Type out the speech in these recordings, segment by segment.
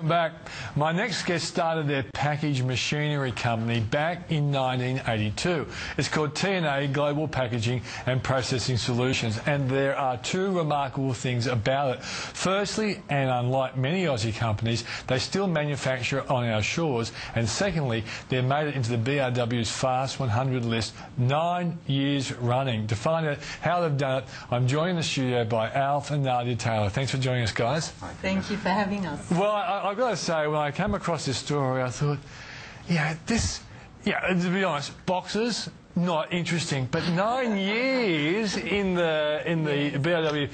Back. My next guest started their package machinery company back in 1982. It's called T&A Global Packaging and Processing Solutions, and there are two remarkable things about it. Firstly, and unlike many Aussie companies, they still manufacture on our shores, and secondly, they've made it into the BRW's Fast 100 list 9 years running. To find out how they've done it, I'm joined in the studio by Alf and Nadia Taylor. Thanks for joining us, guys. Thank you for having us. Well, I've got to say, when I came across this story, I thought, to be honest, boxes, not interesting, but 9 years in the BRW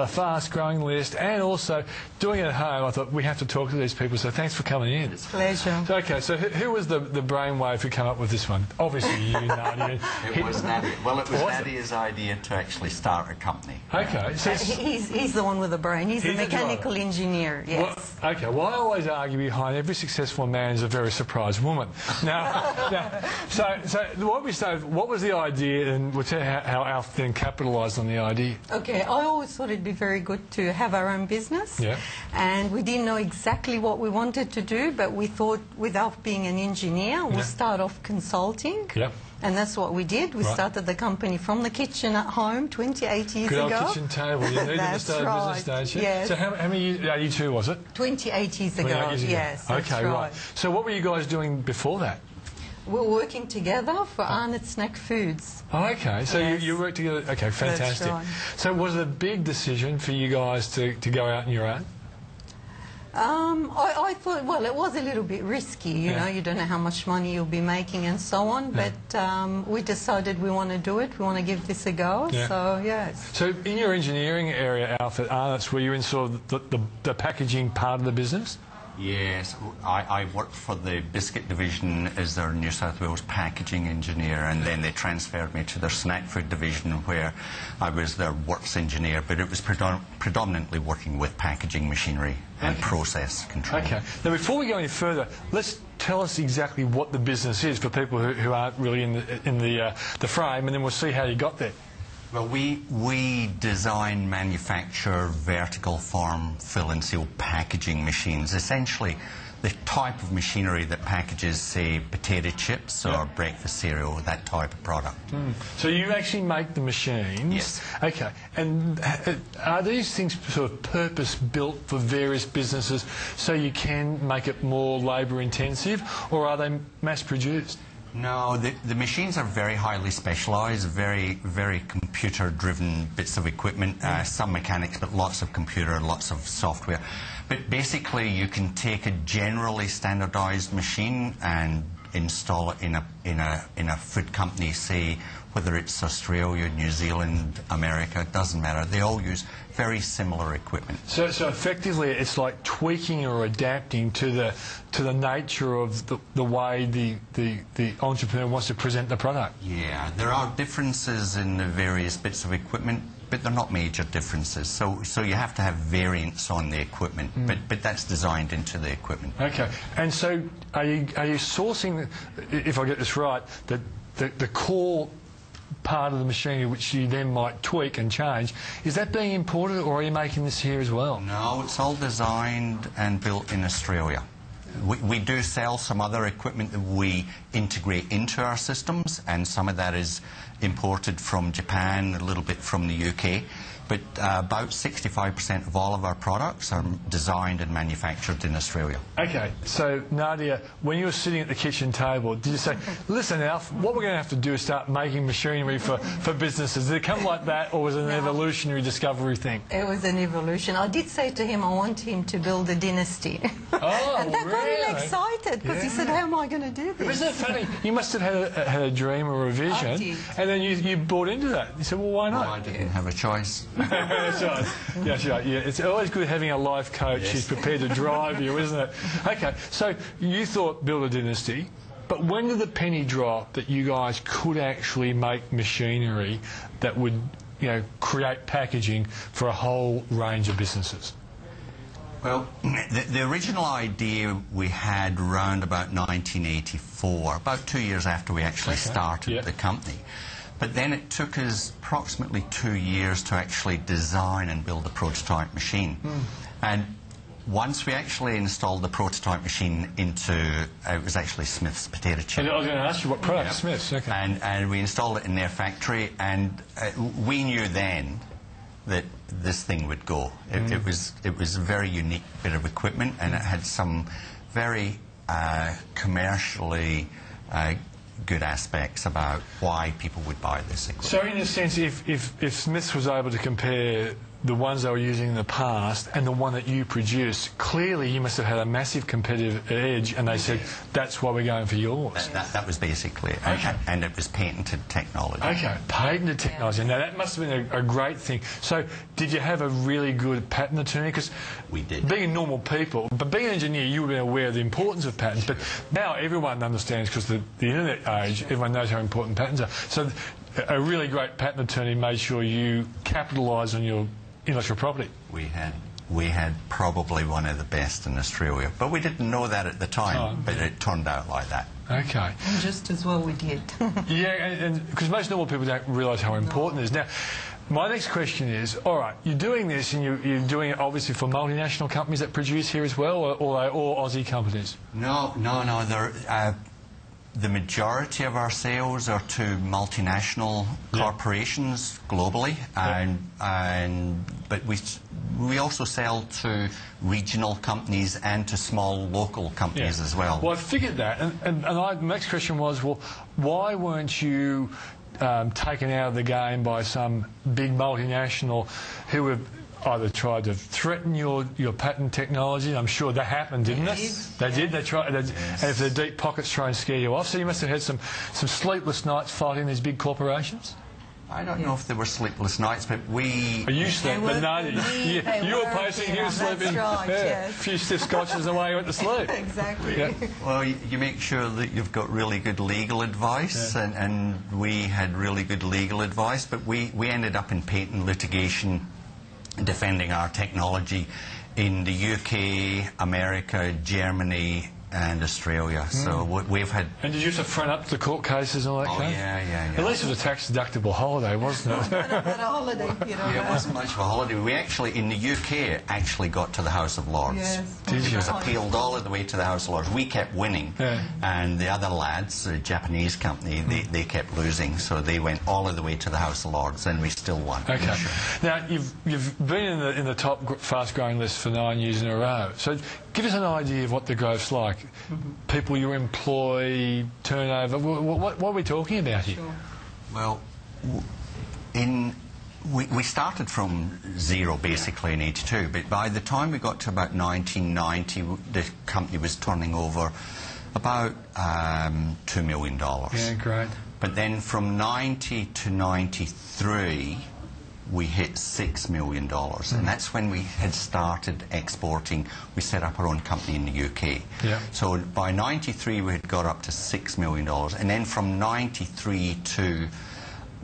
fast-growing list, and also doing it at home. I thought we have to talk to these people. So thanks for coming in. It's a pleasure. So, okay, so who was the brainwave who came up with this one? Obviously you, Nadia. It was Nadia. Well, it was Nadia's idea to actually start a company. Okay, so he's the one with the brain. He's the mechanical engineer. Yes. Well, okay. Well, I always argue behind every successful man is a very surprised woman. What was the idea, and we'll tell you how Alf then capitalised on the idea. Okay, I always thought it'd be very good to have our own business. Yeah. And we didn't know exactly what we wanted to do, but we thought, with Alf being an engineer, we'll start off consulting. Yeah. And that's what we did. We started the company from the kitchen at home 28 years ago. Good old kitchen table. You needed to start a business, don't you? Yes. So how many years, 82 was it? 28 years ago, yes. Okay, right. So what were you guys doing before that? We're working together for Arnott Snack Foods. Oh, okay. So you work together. Okay, fantastic. That's right. So was it a big decision for you guys to go out on your own? I thought, well, it was a little bit risky, you know, you don't know how much money you'll be making and so on, but we decided we want to do it, we want to give this a go, so yes. So in your engineering area, Alf, at Arnott's, were you in sort of the packaging part of the business? Yes, I worked for the biscuit division as their New South Wales packaging engineer, and then they transferred me to their snack food division where I was their works engineer, but it was predominantly working with packaging machinery and process control. Okay, now before we go any further, let's tell us exactly what the business is for people who aren't really in the frame, and then we'll see how you got there. Well, we design, manufacture vertical form, fill and seal packaging machines. Essentially, the type of machinery that packages, say, potato chips or breakfast cereal, that type of product. So you actually make the machines? Yes. Okay. And are these things sort of purpose-built for various businesses so you can make it more labour-intensive, or are they mass-produced? No, the machines are very highly specialised, very computer-driven bits of equipment, some mechanics, but lots of computer, lots of software. But basically, you can take a generally standardised machine and install it in a food company, say, whether it's Australia, New Zealand, America, it doesn't matter. They all use very similar equipment. So effectively, it's like tweaking or adapting to the nature of the way the entrepreneur wants to present the product. Yeah, there are differences in the various bits of equipment, but they're not major differences. So you have to have variants on the equipment, but that's designed into the equipment. Okay, and so are you sourcing, if I get this right, the core part of the machinery which you then might tweak and change, is that being imported, or are you making this here as well? No, it's all designed and built in Australia. We do sell some other equipment that we integrate into our systems, and some of that is imported from Japan, a little bit from the UK. But about 65% of all of our products are designed and manufactured in Australia. Okay, so Nadia, when you were sitting at the kitchen table, did you say, listen, Alf, what we're going to have to do is start making machinery for businesses? Did it come like that, or was it an evolutionary discovery thing? It was an evolution. I did say to him I want him to build a dynasty. Oh, and that got him excited, because he said, how am I going to do this? Isn't it funny? You must have had a dream or a vision, I did. And then you bought into that. You said, well, why not? Well, I didn't have a choice. That's right. That's right. Yeah, it's always good having a life coach who's prepared to drive you, isn't it? Okay, so you thought build a dynasty, but when did the penny drop that you guys could actually make machinery that would, create packaging for a whole range of businesses? Well, the original idea we had around about 1984, about 2 years after we actually started the company. But then it took us approximately 2 years to actually design and build a prototype machine. And once we actually installed the prototype machine into, it was actually Smith's potato chip. And I was going to ask you what product, Smith's, okay. And we installed it in their factory, and we knew then that this thing would go. It was a very unique bit of equipment, and it had some very commercially good aspects about why people would buy this equipment. So in a sense, if Smiths was able to compare the ones they were using in the past and the one that you produced, clearly you must have had a massive competitive edge, and they said, that's why we're going for yours. That was basically it. Okay. And it was patented technology. Okay, patented technology. Now, that must have been a great thing. So, did you have a really good patent attorney? Because we did. Being normal people, but being an engineer, you would have been aware of the importance of patents. But now everyone understands, because the internet age, everyone knows how important patents are. So, a really great patent attorney made sure you capitalised on your intellectual property. We had probably one of the best in Australia, but we didn't know that at the time, but it turned out like that. Okay. And just as well we did. Yeah, and because most normal people don't realise how important it is. Now, my next question is, all right, you're doing this, and you're doing it obviously for multinational companies that produce here as well, or Aussie companies? No. The majority of our sales are to multinational corporations globally, but we also sell to regional companies and to small local companies as well. Well, I figured that, and my next question was, well, why weren't you taken out of the game by some big multinational who have either tried to threaten your patent technology? I'm sure that happened, didn't it? They did. They tried, and if their deep pockets try and scare you off, so you must have had some sleepless nights fighting these big corporations. I don't know if there were sleepless nights, but we... You slept, but no, you were posting, he was sleeping. Right, yes. A few stiff scotches away, you went to sleep. Exactly. Yeah. Well, you make sure that you've got really good legal advice, and we had really good legal advice, but we ended up in patent litigation defending our technology in the UK, America, Germany, and Australia. So we've had... And did you have to front up the court cases and all that kind? Yeah. At least it was a tax-deductible holiday, wasn't it? Not a holiday, you know. Yeah, it wasn't much of a holiday. We actually, in the UK, actually got to the House of Lords. Yes. It was appealed all of the way to the House of Lords. We kept winning, and the other lads, the Japanese company, they kept losing, so they went all of the way to the House of Lords, and we still won. Okay. Now, you've been in the top fast-growing list for 9 years in a row. So give us an idea of what the growth's like. People you employ, turnover. What are we talking about here? Sure. Well, we started from zero basically in '82, but by the time we got to about 1990, the company was turning over about $2 million. Yeah, great. But then from 90 to 93, we hit $6 million, and that's when we had started exporting. We set up our own company in the UK. Yeah. So by 93 we had got up to $6 million, and then from 93 to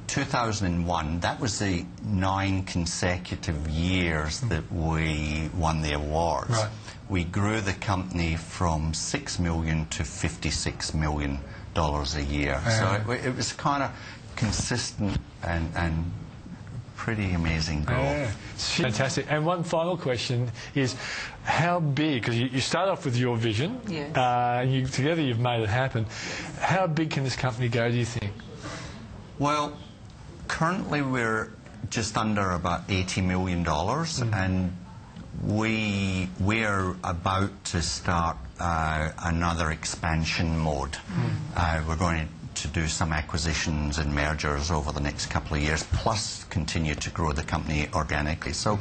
2001, that was the 9 consecutive years that we won the awards. Right. We grew the company from $6 million to $56 million a year. So it was kind of consistent and pretty amazing growth. Yeah. Fantastic. And one final question is, how big, because you start off with your vision, and together you've made it happen, how big can this company go, do you think? Well, currently we're just under about $80 million, and we're about to start another expansion mode. We're going to do some acquisitions and mergers over the next couple of years, plus continue to grow the company organically. So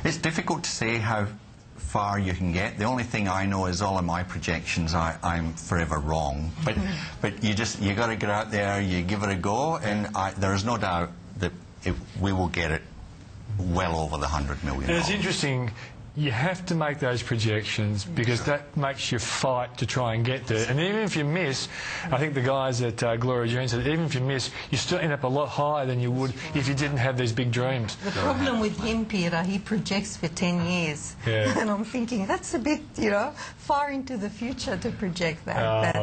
it's difficult to say how far you can get. The only thing I know is all of my projections, I'm forever wrong. But you got to get out there, you give it a go, and there is no doubt that we will get it well over the $100 million. And it's interesting. You have to make those projections because that makes you fight to try and get there. And even if you miss, I think the guys at Gloria Jean said, even if you miss, you still end up a lot higher than you would if you didn't have these big dreams. The problem with him, Peter, he projects for 10 years. Yeah. And I'm thinking, that's a bit, far into the future to project that.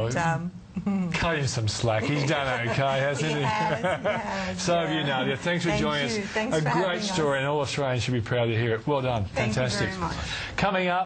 Cut him some slack. He's done okay, hasn't he? He has, So have you, Nadia. Thanks for joining us. Thanks a for great having story, us. and all Australians should be proud to hear it. Well done. Thank Fantastic. you very much. Coming up.